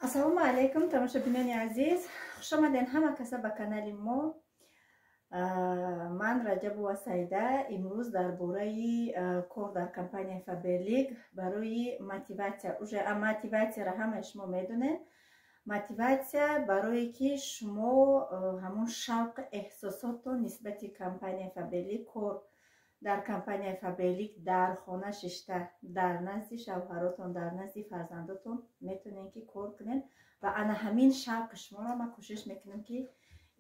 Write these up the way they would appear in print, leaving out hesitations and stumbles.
ассалому алайкум тамошобинони азиз, хуш омаден ҳама каса ба канали мо. ман Раҷабова Саида имрӯз дар бораи кор дар компанияи Faberlic барои мотиватсия. Уже мотиватсияро ҳамаи шумо медонед. Мотиватсия барое ки шумо ҳамон шавқ эҳсосотон нисбати компанияи Faberlic, кор дар компанияи Faberlic дар хона шишта, дар назди шавҳаротон, дар назди фарзандотон метонен ки кор кунен ва ана ҳамин шавқи шуморо ман кӯшиш мекунам ки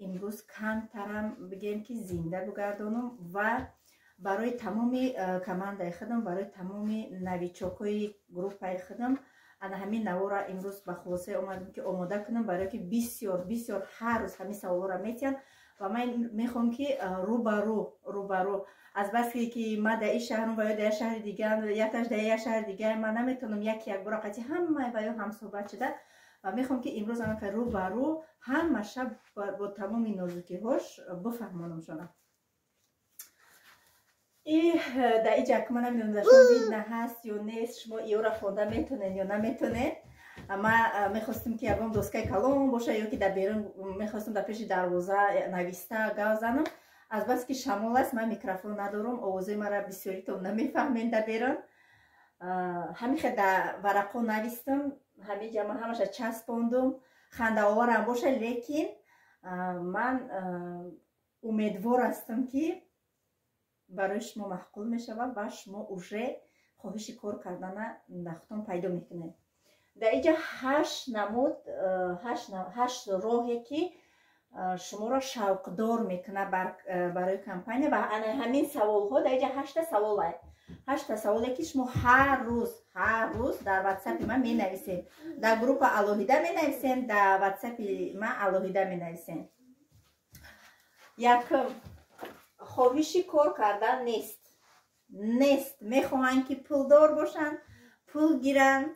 имрӯз камтарам бигем ки зинда бигардонам ва барои тамоми командаи худам, барои тамоми навичокои группаи худам ана ҳамин навора имрӯз ба хулоса омадам ки омода кунам, барое ки бисёр ҳар рӯз ҳамин саволора метиҳанд ва ман мехоҳам ки рӯбарӯ азбаски ки ман дар ин шаҳрам ва ё дар шаҳри дигаам, якаш дар як шаҳри дигаам, ман наметавонам як бора қати ҳамаи ва ё ҳамсӯҳбат шуда ва мехоҳам ки имрӯз анака рӯбарӯ ҳама шаб бо тамоми нозукиҳош бифаҳмонамшона. дар ин ҷака ман намедонам дар шумо видна ҳаст ё нест, шумо иёра хонда метонед ё наметонед. ман мехостам ки ягон доскаи калом боша ё ки дар берун мехостам дар пеши дарвоза нависта гав занам. Азбаски шамол аст, ман микрофон надорам, овозаи маро бисёритон намефаҳмед дар берун. ҳамин хел дар варақҳо навистам, ҳамин ҷама ҳамаша часпондум, хандаоварам боша, лекин ман умедвор ҳастам ки барои шумо маъқул мешавад ва шумо уже хоҳиши кор кардана нахтон пайдо мекунед. дар инҷа 8 намуд 8 роҳе ки шуморо шавқдор мекунад барои компания ва ана ҳамин саволҳо дар инҷа 8 савол аст. 8 саволе ки шумо ҳар рӯз дар WhatsApp ман менависед, дар группа алоҳида менависед, дар WhatsApp ман алоҳида менависед. Якум, хоҳиши кор кардан нест. Мехоҳанд ки пулдор бошанд, пул гиранд,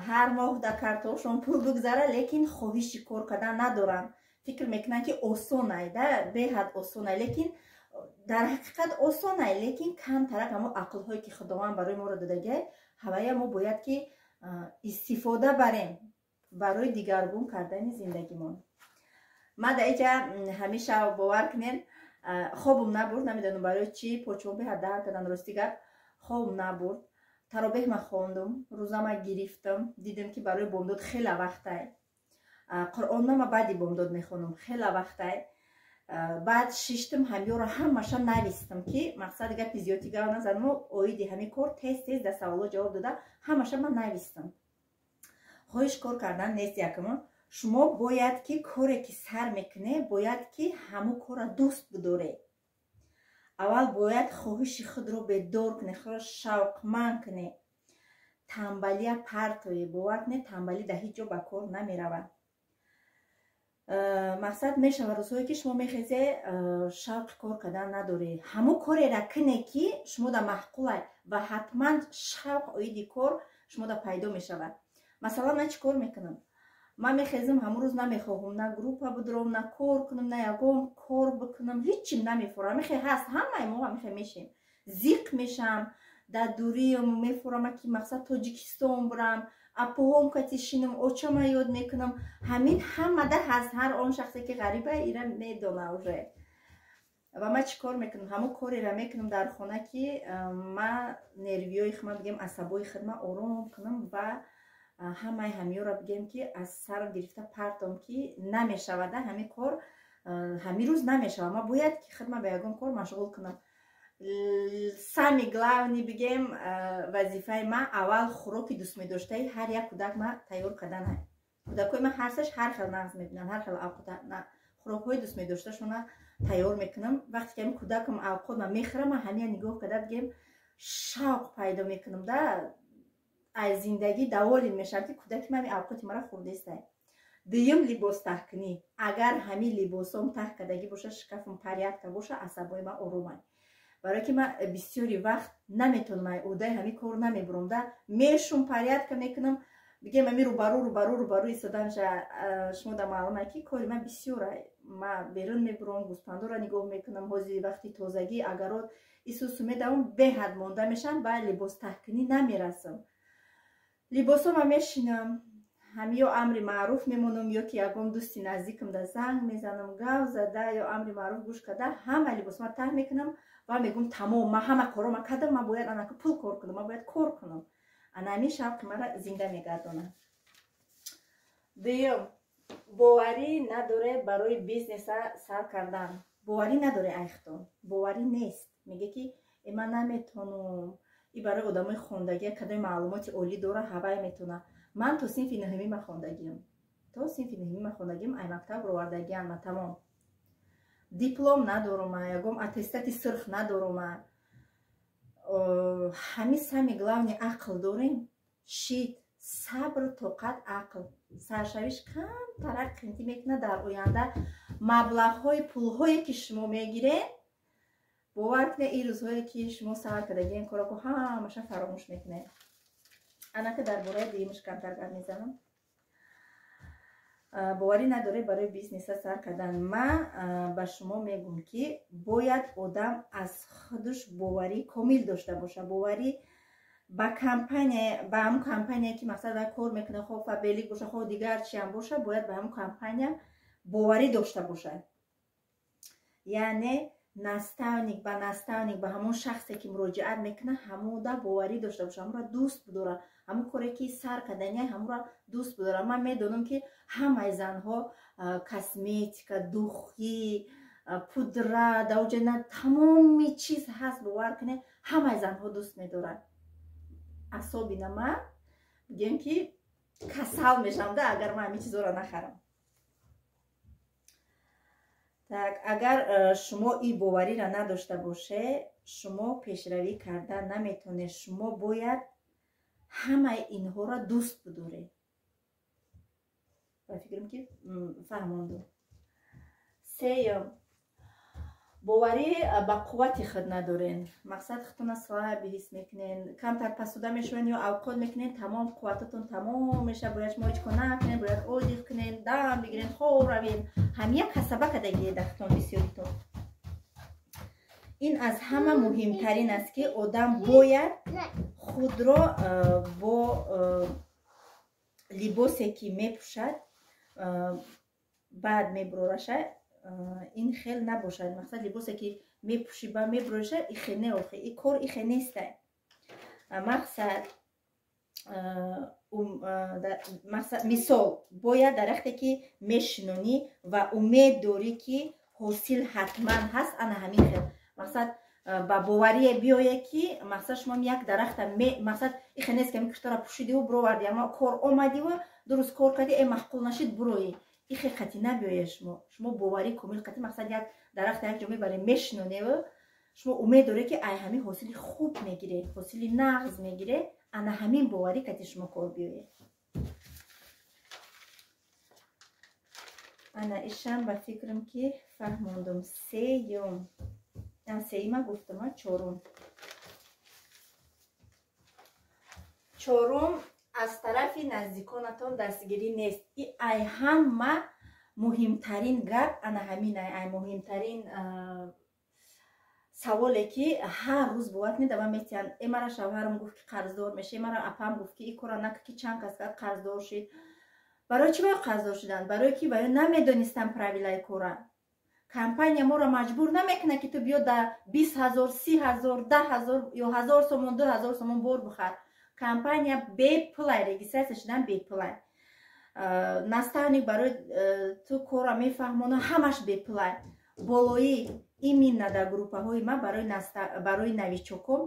ҳар моҳ дар картошон пул бигзара, лекин хоҳиши кор кардан надоранд. фикр мекунанд ки осон аст, беҳад осон аст, лекин дар ҳақиқат осон аст, лекин камтарак ҳамон ақлҳое ки худованд барои моро додагай, ҳавая мо бояд ки истифода барем барои дигаргун кардани зиндагимон. ман дар инҷа ҳамеша бовар кунед, хобам набурд, намедонам барои чӣ почҳо беҳад дард карданд. рости гап хобам набурд, таробеҳ ман хондум, рӯзама гирифтам, дидам ки барои бомдод хела вақт аст. Қуръоннама баъди бомдод мехонам, хела вақт аст. баъд шиштам ҳамёро ҳамаша навистам ки мақсади гапи зиёди гап назанам, оиди ҳамин кор тез дар саволҳо ҷавоб дода ҳамаша ман навистам. хоҳиш кор кардан нест. Якум, шумо бояд ки коре ки сар мекунед, бояд ки ҳамон корро дӯст бидоред. аввал бояд хоҳиши худро бедор кунед, худро шавқманд кунед. танбалия партои, бовар кунед, танбалӣ дар ҳеҷ ҷо ба кор намеравад. мақсад мешавад рӯзҳое ки шумо мехезед шавқи кор кардан надоред, ҳамон кореро кунед ки шумода маъқул аст ва ҳатман шавқ оиди кор шумода пайдо мешавад. масалан ман чӣ кор мекунам? ман мехезам ҳамон рӯз намехоҳам на группа бидурам, на кор кунам, на ягон кор бикунам, ҳеччим намефурам. мехел ҳаст, ҳамаи мо мехел мешем, зиқ мешам, дар дурӣ мефурам ки мақсад тоҷикистон бурам, апоҳом катишинам, очама ёд мекунам. ҳамин ҳамада ҳаст, ҳар он шахсе ки ғариба ира медона уже. ва ман чӣ кор мекунам? ҳамон кореро мекунам дар хона ки ман нервиёи худам бигем, асабои худам ором кунам ва ҳамаи ҳамёро бигем ки аз сарам гирифта партом ки намешавад, ҳамин кор ҳамин рӯз намешавад. ман бояд ки худам ба ягон кор машғул кунам. сами главни бигем вазифаи ман аввал хӯроки дӯстмедоштаи ҳар як кӯдак ман тайёр кардан аст. кӯдакои ман ҳарсаш ҳар хел нағз мебинанд, ҳар хел хӯрокҳои дӯстмедошташона тайёр мекунам. вақте ки ҳамин кӯдакам авқот ман мехӯрам, ман ҳамин нигоҳ карда бигем шавқ пайдо мекунам, аз зиндагӣ даволин мешавам ки кӯдаки ман авқоти маро хӯрдеста. дуюм, либос таҳкунӣ. агар ҳамин либосом таҳ кардагӣ боша, шкафам порядка боша, асабои ман ором аст. барое ки ман бисёри вақт наметонам удаи ҳамин кор намебурам, мешум порядка мекунам, бигем ҳамин рӯбарӯ истоданаша. шумо да маълум аст ки кори ман бисёр аст. ман берун мебурам, гӯспандора нигоҳ мекунам, ҳозири вақти тозагӣ, агарот исусу медавам беҳад монда мешам, ба либос таҳкунӣ намерасам. либосома мешинам, ҳами ё амри маъруф мемонам ё ки ягон дӯсти наздикам да занг мезанам гав зада ё амри маъруф гӯш карда ҳама либосма таҳ мекунам ва мегӯм тамом ман ҳама корома кардам ман бояд анака пул кор кунам ман бояд кор кунам анами шавқи мара зинда мегардонад. дуюм боварӣ надоре барои бизнеса сар кардан. боварӣ надоре айхтон боварӣ нест меге ки ман наметонам и барои одамои хондагия кадоми маълумоти олӣ дора ҳавай метона. ман то синфи ноҳумима хондагиам ай мактаб ровардагиам ма тамом диплом надорума ягон аттестати сирх надорума ҳами сами главни ақл дорем шид сабр тоқат ақл саршавиш камтарак қимтӣ мекунад дар оянда маблағҳои пулҳое ки шумо мегиред бовар кунед ин рӯзҳое ки шумо сабр кардаги ин кора ку ҳамаша фаромӯш мекунед. анака дар бораи дуюмаш камтар гап мезанам. боварӣ надоре барои бизнеса сар кардан. ман ба шумо мегӯм ки бояд одам аз худаш боварӣ комил дошта боша. боварӣ ба компания ба ҳамун компания ки мақсад ва кор мекунад хо фабелик боша хо дигар чиам боша бояд ба ҳамун компания боварӣ дошта бошад. яъне наставник ба ҳамон шахсе ки муроҷиат мекунад ҳамуда боварӣ дошта боша ҳамура дӯст бидора ҳамун коре ки сар кардания ҳамура дӯст бидора. ман медонам ки ҳамаи занҳо косметика духӣ пудра давҷана тамоми чиз ҳаст бовар кунед ҳамаи занҳо дӯст медорад. асоби нама бигем ки касал мешавам агар ман ҳамин чизоро нахарам. так агар шумо ин бовариро надошта боше шумо пешравӣ кардан наметонед. шумо бояд ҳамаи инҳоро дӯст бидоред. ба фикрам ки фаҳмондум. сеюм боварӣ ба қуввати худ надорен. мақсад худтона слаб ҳис мекунен камтар пасуда мешавен ё авқот мекунен тамом қуввататон тамом меша бояд шумо ҳеҷ кор накунен бояд одиқ кунен дам бигирен хов равен ҳамия касаба кардагие дар худтон бисёритон. ин аз ҳама муҳимтарин аст ки одам бояд худро бо либосе ки мепӯшад баъд мебурорашад ин хел набошад. мақсад либосе ки мепӯшӣ ба мебурорашад ихе неохе и кор ихе нестай. мақсад мисол бояд дар вақте ки мешинонӣ ва умед дорӣ ки ҳосил ҳатман ҳаст ана ҳамин хел мақсад ба боварие биёе ки мақсад шумо як дарахта мақсад ихе нест ки ами куштара пӯшидиву буроварди ама кор омадиву дуруст кор карди маҳқул нашид буроӣ ихе қатӣ набиёе. шумо боварӣ комил қатӣ мақсад як дарахта як ҷо мебаре мешиноневу шумо умед доре ки ай ҳамин ҳосили хуб мегире ҳосили нағз мегире ана ҳамин боварӣ қатӣ шумо кор биёе. ана ишам ба фикрам ки фаҳмондум. сеюма гуфтама чорум аз тарафи наздиконатон дастгирӣ нест. и ай ҳама муҳимтарин гап ана ҳамин ай муҳимтарин саволе ки ҳар рӯз бовар кунед ама метиҳан мара шавҳарам гуфт ки қарздор меша мара апам гуфт ки ин кора нака ки чанд кас кард қарздор шид. барои чӣ бояд қарздор шудан? барое ки баё намедонистан правилаи кора. компания моро маҷбур намекунад ки ту биё дар 20,000 30,000 10,000 ё 1000 сомон 2000 сомон бор бихар. компания беплай регистрация шудан беплай. наставник барои ту кора мефаҳмона ҳамаш беплай. болои именно дар группаҳои ман барои навичокон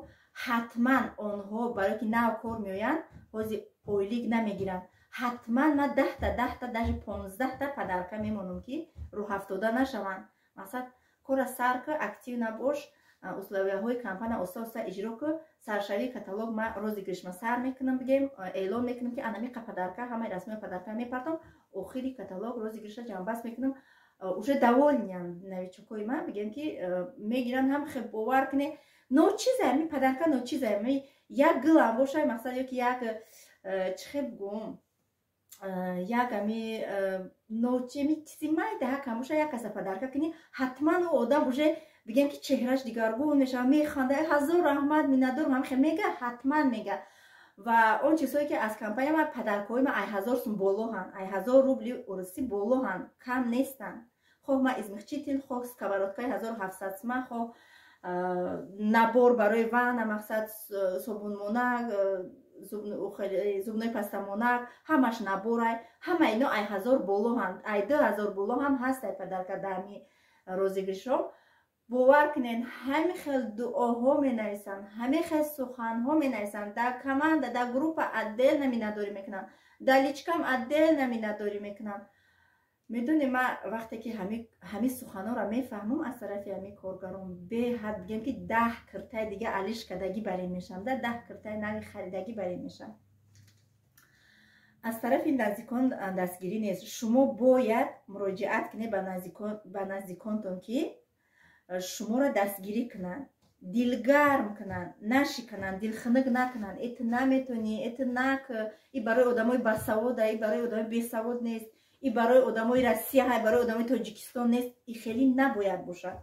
ҳатман онҳо барое ки нав кор меоянд ҳози ойлик намегиранд. ҳатман ман 10 даже 15 падарка мемонам ки рӯ ҳафтода нашаванд. мақсад кора сар ки актив набош условияҳои компания оста оста иҷро ки саршавии каталог ма розыгрыш ма сар мекунам бигем эълон мекунам ки анамиқа падарка ҳамаи расмиҳои падарка мепартам охири каталог розыгрыша ҷамъбаст мекунам уже довольнян навичокои ман бигем ки мегиранд ҳам хеб бовар кунед ночиза ми падарка ночиза ми як гилам бошад мақсад ё ки як чӣ хеб гум як ами ночими чизи майда ҳакам боша як каса падарка кунӣ ҳатман одам уже бигем ки чеҳраш дигаргун мешава механда ҳазор раҳмат миннатдорам ҳамихе мега ҳатман мега و اون چیزهایی که از کمپانی ما پدرکوی ما 1000 سوم боло هن 1000 روبلی урусӣ боло هن کم نیستن خب ما ازمخچیتین خب сковородкаи 1700 сум خب набор барои ванна мақсад собунмонак зубной пастамонак ҳамаш наборай ҳама ино ай 1000 боло ҳанд ай 2000 боло ҳам ҳастай падаркардами розигиришо бовар кунед ҳами хел дуоҳо менависанд ҳами хел суханҳо менависанд дар команда дар группа отдельно минатдорӣ мекунанд дар личкам отдельно минатдорӣ мекунанд медони ма вақте ки ҳами суханҳоро мефаҳмам аз тарафи ҳами коргарон беҳад бигем ки 10 киртай дига алиш кардагӣ барин мешам да 10 киртай нави харидагӣ барин мешам аз тарафи наздикон дастгирӣ нест шумо бояд муроҷиат кунед ба наздиконтон ки шуморо дастгирӣ кунанд дилгарм кунанд нашикананд дилхунук накунанд эти наметонӣ эти нак и барои одамои басавода и барои одамои бесавод нест и барои одамои Россия ҳай барои одамои Тоҷикистон нест и хеле набояд бошад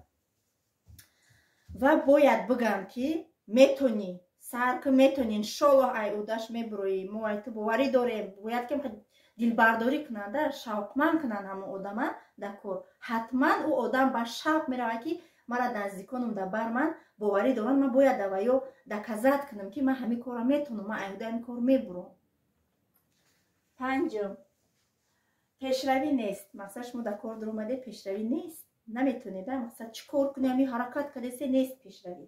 ва бояд бигам ки метонӣ сарки метонӣ иншоллоҳ ай удаш мебуроӣ мо ай ту боварӣ дорем бояд ки дилбардорӣ кунанд шавқманд кунанд ҳама одама дар кор ҳатман ӯ одам ба шавқ меравад ки мара наздиконам дар бар ман боварӣ доранд ман бояд даваё доказат кунам ки ман ҳамин корро метонам ман ай ҳин кор мебурам панҷум пешравӣ нест мақсад шумо дар кор дуромадед пешравӣ нест наметонед мақсад чӣ кор кунем ҳамин ҳаракат кардесе нест пешравӣ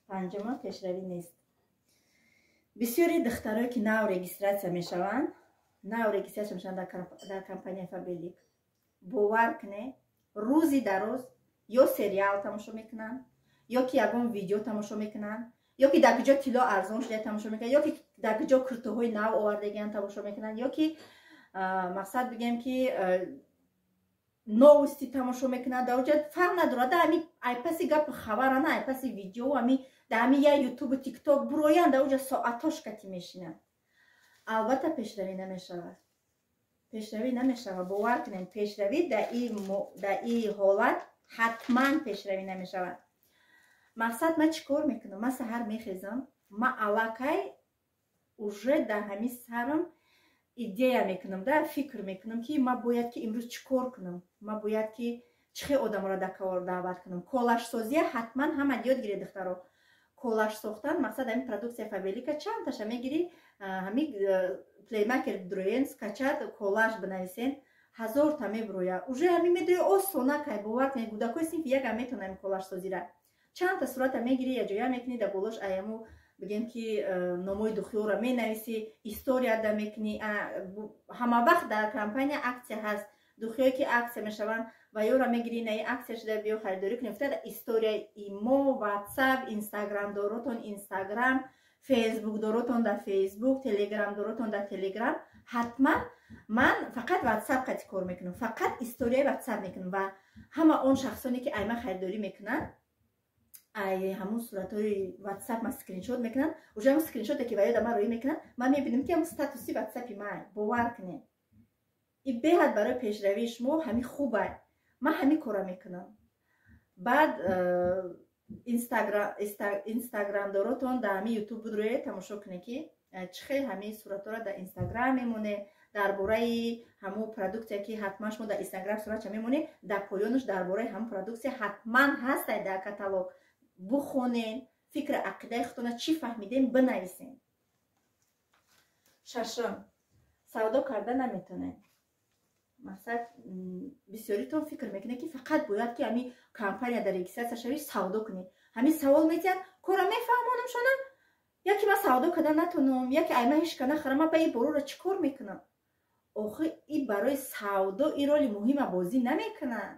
панҷума пешравӣ нест бисёри духтарое ки нав регистратсия мешаванд дар компания фабелик бовар кунед рӯзи дароз ё сериал тамошо мекунанд ё ки ягон видео тамошо мекунанд ё ки дар куҷо тилло арзон шуда тамошо мекунанд ё ки дар куҷо куртуҳои нав овардагиан тамошо мекунанд ё ки мақсад бигем ки новости тамошо мекунанд дар оҷа фарқ надорад ами айпаси гапи хабарана айпаси видео ами дар ами я ютубу тикток буроянд дар оҷа соатҳош кати мешинанд албатта пешравӣ намешавад бовар кунем пешравӣ дар ин ҳолат ҳатман пешравӣ намешавад мақсад ман чӣ кор мекунам ман саҳар мехезам ман аллакай уже дар ҳамин сарам идея мекунам да фикр мекунам ки ман бояд ки имрӯз чӣ кор кунам ман бояд ки чӣ хел одаморо дар кор даъват кунам колашсозия ҳатман ҳама ёд гиред духтаро колаш сохтан мақсад ҳамин продукция фабелика чандташа мегирӣ ҳамин плеймакер дроен скачат колаш бинависен 1000 та мебуроя уже ҳамин медои осонакай бовар кунед гудакои синфи якам метавонад ҳамин колашсозира чандта сурата мегирӣ яҷоя мекунӣ дар болош аяму бигем ки номои духёро менависӣ история да мекунӣ ҳама вақт дар компания аксия ҳаст духёе ки аксия мешаванд ва ёра мегирӣ наи аксия шуда биё харидорӣ кунем фута историяи имо ватсап инстаграм доротон инстаграм фейсбук доротон дар фейсбук телеграм доротон дар телеграм ҳатман ман фақат ватсап қати кор мекунам фақат историяи ватсап мекунам ва ҳама он шахсоне ки айма харидорӣ мекунанд ай ҳамун суратҳои ватсап ма скриншот мекунанд уже ҳамун скриншоте ки ваё да ман роӣ мекунанд ман мебинам ки ҳамун статуси ватсапи ман бовар кунед и беҳад барои пешравии шумо ҳамин хубай ман ҳамин кора мекунам баъд инстаграмдоротон дар ҳамин ютуб будроед тамошо кунед ки чӣ хел ҳамин суратҳоро дар инстаграм мемонед дар бораи ҳамун продукция ки ҳатман шумо дар инстаграм суратша мемонед дар поёнаш дар бораи ҳамун продукция ҳатман ҳастай дар каталог бухонен фикри ақидаи худтона чӣ фаҳмидем бинависен шашум савдо карда наметонед мақсад бисёритон фикр мекунед ки фақат бояд ки ҳамин компания дар регистратсия шавӣ савдо кунед ҳамин савол метиҳанд кора мефаҳмонам шона яке ман савдо карда натонам яке айма ҳишка нахарам ман ба ин борора чӣ кор мекунам охи и барои савдо ин роли муҳима бозӣ намекунад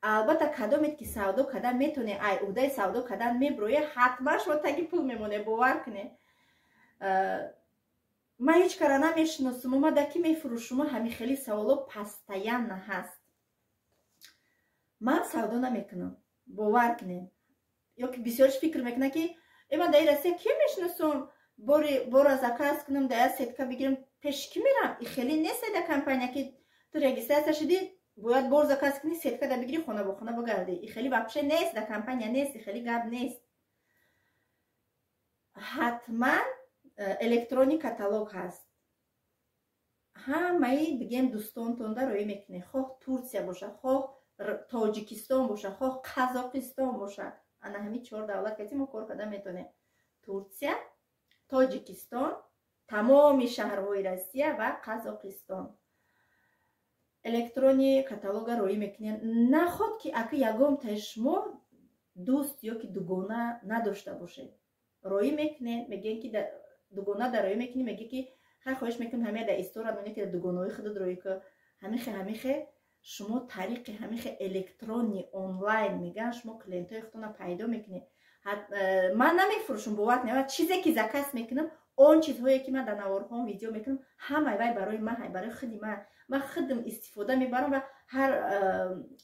албатта кадомед ки савдо кардан метонед ай уҳдаи савдо кардан мебуроя ҳатман шумо таги пул мемонед бовар кунед ман ҳеҷ кара намешиносам ман дар ки мефурӯшум ҳамин хели саволо пастаянна ҳаст ман савдо намекунам бовар кунед ё ки бисёриш фикр мекунад ки ман дар ин россия ки мешиносам бора заказ кунам дар я сетка бигирам пеши ки мерам и хеле нест дар компания ки ту регистратсия шудӣ бояд бор заказ кунӣ сетка да бигирӣ хона бо хона багардӣ и хеле вапше нест дар компания нест и хеле гап нест حتما الکترونی کاتالوگ هست. همه بگیم دوستانتون در روی میکنه، خواه ترکیه باشه، خواه تاجیکستان باشه، خواه قزاقستان باشه. انا همین 4 دولت که ما کار کردن میتونه. ترکیه، تاجیکستان، تمام شهرهای روسیه و قزاقستان. الکترونی کاتالوگ روی میکنین. نخواد که اگه یگام تا شما دوست یا که دوگانه نداشته باشه. روی میکنین، میگین که دوگانه در روی میکنین، میگی که هر خواهش میکنم همه در استور ادونه که دوگانه‌های خود روی که همیشه شما طریق همیشه الکترونی آنلاین میگن شما کلینت های خودتون پیدا میکنید. من نمیفروشم بابت نه، چیزی که زکاس میکنم اون چیزهایی که من در نوارهام ویدیو میکنم همه وای برای من، برای خودی من خودم استفاده میبرم و هر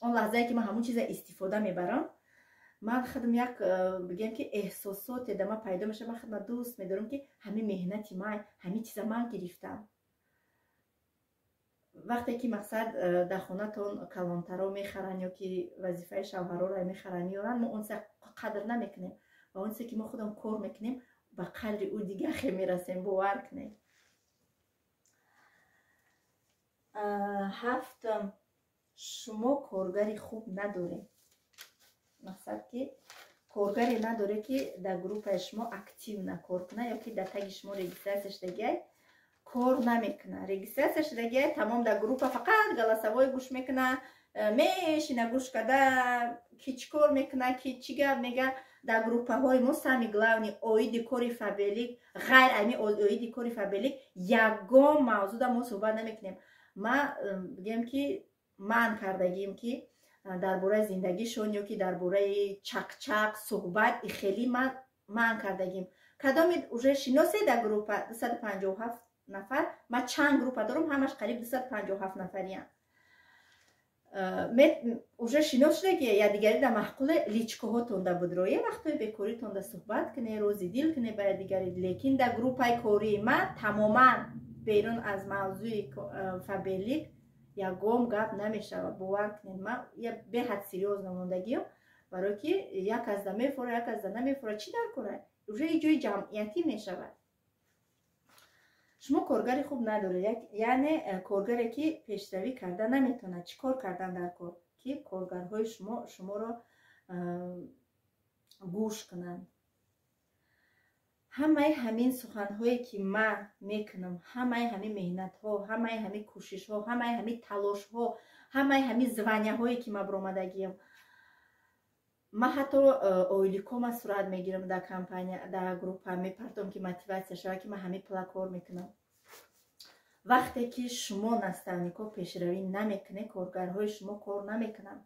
اون لحظه که من همون چیز استفاده میبرم من خودم یک بگم که احساسات در من پیدا میشه. من خودم دوست میدارم که همین مهنتی من، همین چیزا من گرفتم. وقتی که مقصد در خونه تون کلانترا میخرن یا که وظیفه شوهرها را میخرن میارن، ما اونسه قدر نمیکنیم و اونسه که ما خودم کار میکنیم به قدر او دیگه خیلی میرسیم. باور کنیم. هفتم، شما کارگری خوب نداره. مقصد که کارگری نداره که در گروپ شما اکتیو نکار کنه یا که در تگ شما رجیسترش دیگه کار نمیکنه. رجیسترش دیگه تمام در گروپ فقط گلاسوای گوش میکنه، میشینه گوش کرده که چی کار میکنه که چی گپ میگه. در گروپ های ما سمی گلاونی اوید کاری فابلیک غیر امی اوید کاری فابلیک یگام موضوع در ما صحبت نمیکنیم. ما بگیم که من کردگیم که درباره زندگیشون یا که درباره چک صحبت خیلی من کردگیم. کدام اوجه شناسه در گروپ 257 نفر، من چند گروپ دارم همش قریب 257 نفری اوجه شناس شده که یا دیگری در محقول لیچکه ها تونده بود روی وقتی به کوری تونده صحبت کنه، روزی دیل کنه برای دیگری. لیکن در گروپ های کوری من تماما بیرون از موضوع فابلیک یا گم گپ نمیشه و باور کنید من یه به حد سریوز نموندگیم برای که یک از دمه فوره یک از دمه فوره چی در کنه روشه یه جوی جمعیتی میشود. شما کارگری خوب نداره، یعنی کارگری که پیشروی کرده نمیتونه. چی کار کردن در کار که کارگرهای شما رو گوش کنن. همه همین سخنهایی که من میکنم، همه همین مهنت ها، همه همین کوشش ها، همه همین تلاش ها، همه همین زوانیه هایی که من برآمدگیم، من حتی اویلیکوم صورت میگیرم در کمپانی در گروپ هم میپرتم که موتیواسیون شوه که من همین پلا کار میکنم. وقتی که شما نستالنیکو پیشروی نمیکنه کارگرهای شما کار نمیکنن.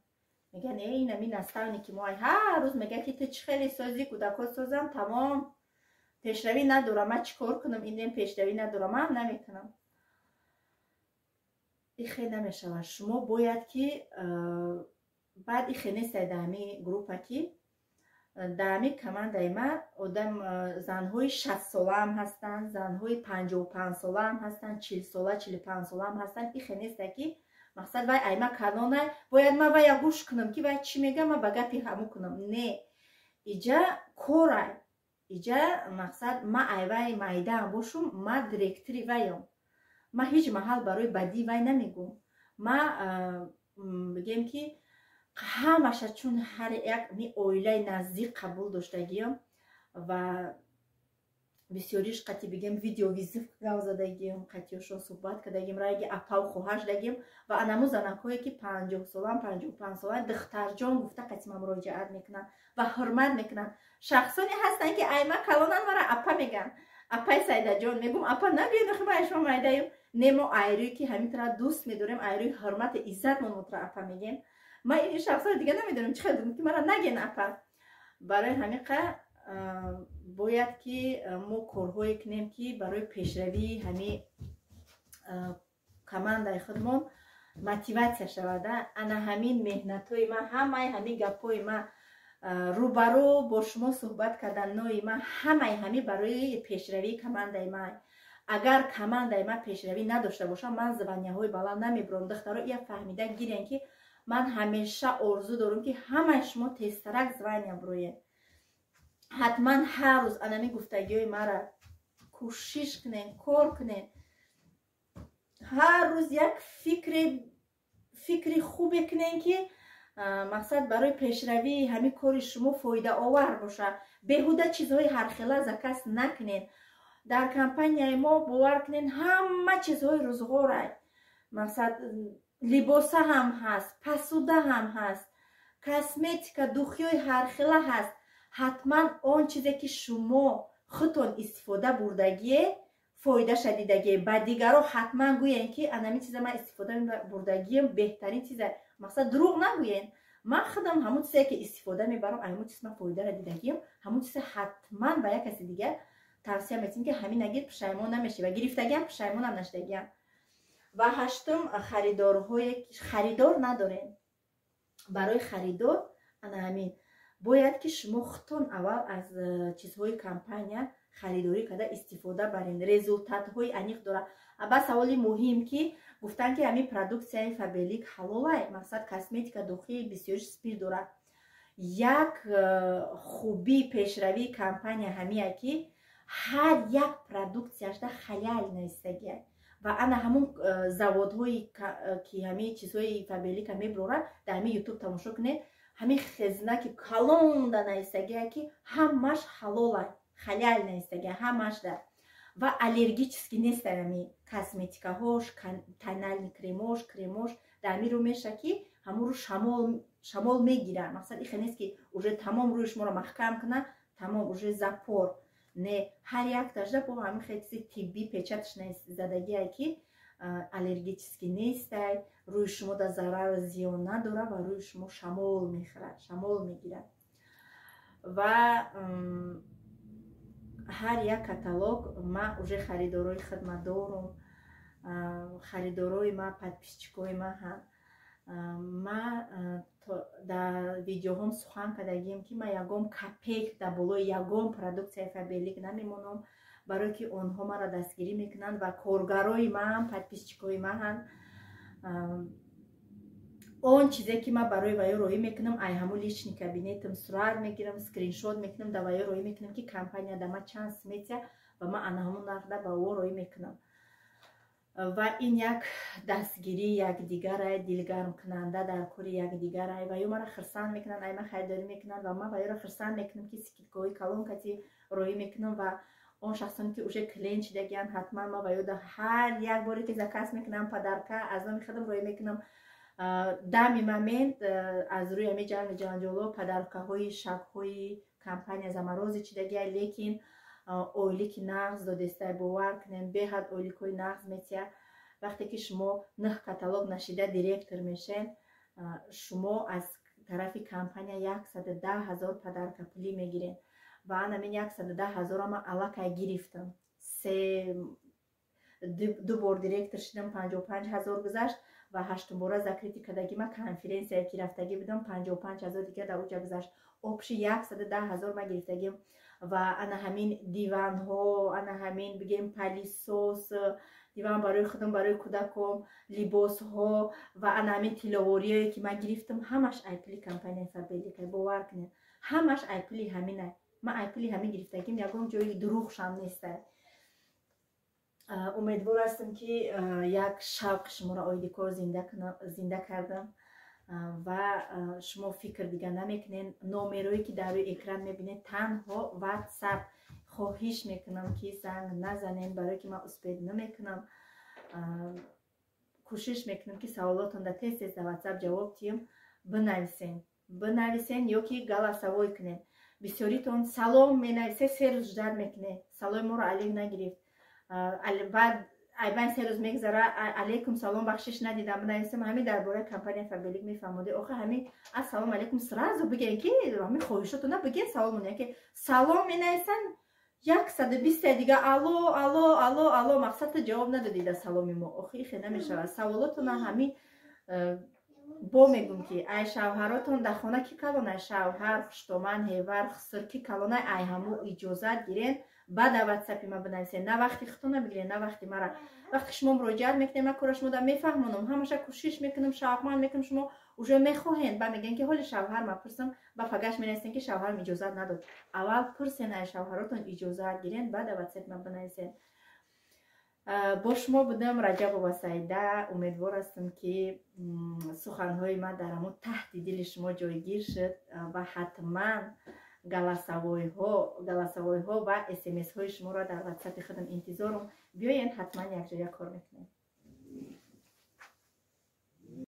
میگن این همین نستالنی که ما هر روز میگه که تو چه خیلی سازی کودکات سازم تمام پیشروی ندارم، من چیکار کنم این پیشروی ندارم، من نمیکنم. این خیلی نمیشه. شما باید که بعد این خیلی نیست دامی گروپا که دامی کمان دایما آدم زنهای 60 ساله هم هستن، زنهای 55 ساله هم هستن، 40 ساله 45 ساله هم هستن. این خیلی نیست که مقصد وای ایما کانونه باید ما وای گوش کنم که وای چی میگم ما بگپی همو کنم. نه ایجا کورای ایجا مقصد ما ایوای مایدان باشم، ما دیرکتری وایم، ما هیچ محل برای بدی وای نمیگم. ما بگم که همش چون هر یک می اویله نزدیک قبول داشتگیم و بسیاریش قطعی بگم ویدیو ویزیف گوزدگیم، قطعیشون صحبت کردگیم، رایگی اپاو خوهش دگیم و انمو زنکایی که 50 سالان 55 سالان دختر جان گفته قطعی مراجعت میکنن و حرمت میکنن. شخصانی هستن که ایما کلانن مرا اپا میگن، اپای سیده جان میگم اپا نبید خب شما مایدهیم نمو ایروی که همین طرح دوست میداریم، ایروی حرمت عزت من مطرح اپا میگیم. ما این شخصا دیگه نمیدونم چه خیلی که مرا نگین اپا. برای همین باید که ما کارهایی کنیم که برای پیشروی همین کماندای خودمون موتیواسیون شوده. انا همین مهنت‌های ما، همین گپ‌های ما، روبرو با شما صحبت کردن نوعی ما، همین برای پیشروی کماندای ما. اگر کماندای ما پیشروی نداشته باشه من زبانی‌های بالا نمیبرم. دخترها یا فهمیده گیرن که من همیشه آرزو دارم که همه شما تسترک زبانیم روی ҳатман ҳар рӯз анами гуфтагиҳои мара кӯшиш кунен, кор кунен. ҳар рӯз як фикри хубе кунен ки мақсад барои пешравии ҳамин кори шумо фоидаовар боша. беҳуда чизҳои ҳархела закас накунен. дар компанияи мо бовар кунен ҳама чизҳои рӯзғорай. мақсад либоса ҳам ҳаст, посуда ҳам ҳаст, косметика, духиҳои ҳархела ҳаст. ҳатман он чизе ки шумо худтон истифода бурдагие, фоидаша дидагие, ба дигаро ҳатман гӯен ки анами чиза ман истифода бурдагием беҳтарин чиза. мақсад дурӯғ нагӯен. ман худам ҳамун чизе ки истифода мебарам, ҳамун чиз ман фоидара дидагием, ҳамун чизе ҳатман ба як каси дигар тавсия метиҳем ки ҳамин агир пушаймон намешӣ ва гирифтагиам пушаймонам наштагиам. ва ҳаштум, харидор надорем. барои харидор ана ҳамин бояд ки шумо худтон аввал аз чизҳои компания харидорӣ карда истифода барен. результатҳои аниқ дорад. аба саволи муҳим ки гуфтан ки ҳамин продуксияи Faberlic ҳалолай, мақсад косметика дохии бисёри спирт дорад. як хуби пешравии компания ҳамия ки ҳар як продуксияшда халал наистагия. ва ана ҳамун заводҳои ки ҳамин чизҳои Faberlic меброрад дар ҳамин YouTube тамошо кунед. ҳамин хезна ки калонда наистагия ки ҳамаш ҳалолай, халал наистагия ҳамашда. ва аллергически нест ҳамин косметикаҳош, тональный кремош дар ҳамин рӯ меша ки ҳамун рӯ шамол мегирад. мақсад иха нест ки уже тамом рӯи шуморо маҳкам кунад, тамом уже запор. не, ҳар як дажда бо ҳамин хелси тиббӣ печаташ задагия ки аллергически нестай, рӯи шумо да зарар зиён надорад ва рӯи шумо шамол мегирад. ва ҳар як каталог ман уже харидорои хидмат дорам, харидорои ман, подписчикои ман ҳам. ман дар видеоҳом сухан кардагием ки ман ягон капек дар болои ягон продуксияи Faberlic намемонам, барое ки онҳо маро дастгирӣ мекунанд ва коргарои ман, подписчикои ман ҳам. он чизе ки ман барои ваё роҳӣ мекунам, ай ҳамун личный кабинетам сурат мегирам, скриншот мекунам, дар ваё роҳӣ мекунам ки компания дар ман чанд сметия ва ман ана ҳамун нархда ба ӯ роҳӣ мекунам. ва ин як дастгирӣ якдигарай, дилгармкунанда дар кори якдигарай. ва ё маро хирсанд мекунанд, ай ман харидорӣ мекунанд ва ман ва ёро хирсанд мекунам ки скидкаҳои калон кати роҳӣ мекунам. ва он шахсоне ки уже клиент шидагиянд, ҳатман ман ва ёда ҳар як боре ки заказ мекунам, падарка аз номи худам роҳӣ мекунам. дами момент аз рӯи ҳамин ҷанҷолҳо падаркаҳои шабҳои компания замарозӣ чидагия, лекин ойлики нағз додестай бовар кунем, беҳад ойликҳои нағз метия. вақте ки шумо 9 каталог нашида директор мешен, шумо аз тарафи компания 110 000 падарка пулӣ мегирен. ва ан ҳамин 110 000 ман аллакай гирифтам. ду бор директор шидам, 55 000 гузашт ва ҳаштум бора закрити кардагӣ ман конференсияе ки рафтагӣ будам, 55 000 дигар дар оҷа гузашт. обши 110 000 ман гирифтагим. ва ана ҳамин диванҳо, ана ҳамин бигем палисос, диван барои худам, барои кӯдаком, либосҳо ва ана ҳамин тиловориҳое ки ман гирифтам, ҳамаш айпли компанияи Faberlic. бовар кунед, ҳамаш айпли ҳаминай. ман айпли ҳамин гирифтагим, ягон ҷои дурӯғшам нестай. умедвор ҳастам ки як шавқи шуморо оиди кор зинда кардам ва шумо фикр дига намекунед. номерое ки дар рӯи экран мебинед танҳо WhatsApp. хоҳиш мекунам ки занг назанед, барое ки ман успед намекунам. кӯшиш мекунам ки саволотон дар тез дар WhatsApp ҷавоб диҳам. бинависен ё ки галасовой кунед. бисёритон салом менависед, 3 рӯз ждат мекунед, саломи моро алиф нагирифт. баъд айбан 3 рӯз мегзара, алейкум салом, бахшиш надидам, бинависам ҳамин дар бораи компанияи Faberlic мефаҳмоди. охир ҳамин ассалому алейкум сразу бигем ки ҳамин хоҳишоту на бигем саломон, яке салом менависан 120 дига алло алло алло алло, мақсад ҷавоб надодид аз саломи мо. охир ихе намешавад. саволотона ҳамин бо мегум ки ай шавҳаротон дар хона ки калонай, шавҳар, хуштоман, ҳевар, хуср ки калонай, ай ҳаму иҷозат гирен ба дар ватсапи ма бинависед, на вақти худтона бигиред, на вақти мара. Вақти шумо муроҷиат мекунед, ман кора шумода мефаҳмонам, ҳамаша кӯшиш мекунам, шавқманд мекунам, шумо уже мехоҳед, ба мегӯянд ки ҳоли шавҳар ма пурсам, ба фагаш менависед ки шавҳарам иҷозат надод. Аввал пурсен аз шавҳаротон иҷозат гиред, ба дар ватсапи ма бинависед. бо шумо будам Раҷабова Саида. Умедвор ҳастам ки суханҳои ман дар ҳамон таҳти дили шумо ҷойгир шуд ва ҳатман галасавойҳо ва смсҳои шуморо дар ватсапи худам интизорам. биёед ҳатман якҷоя кор мекунем.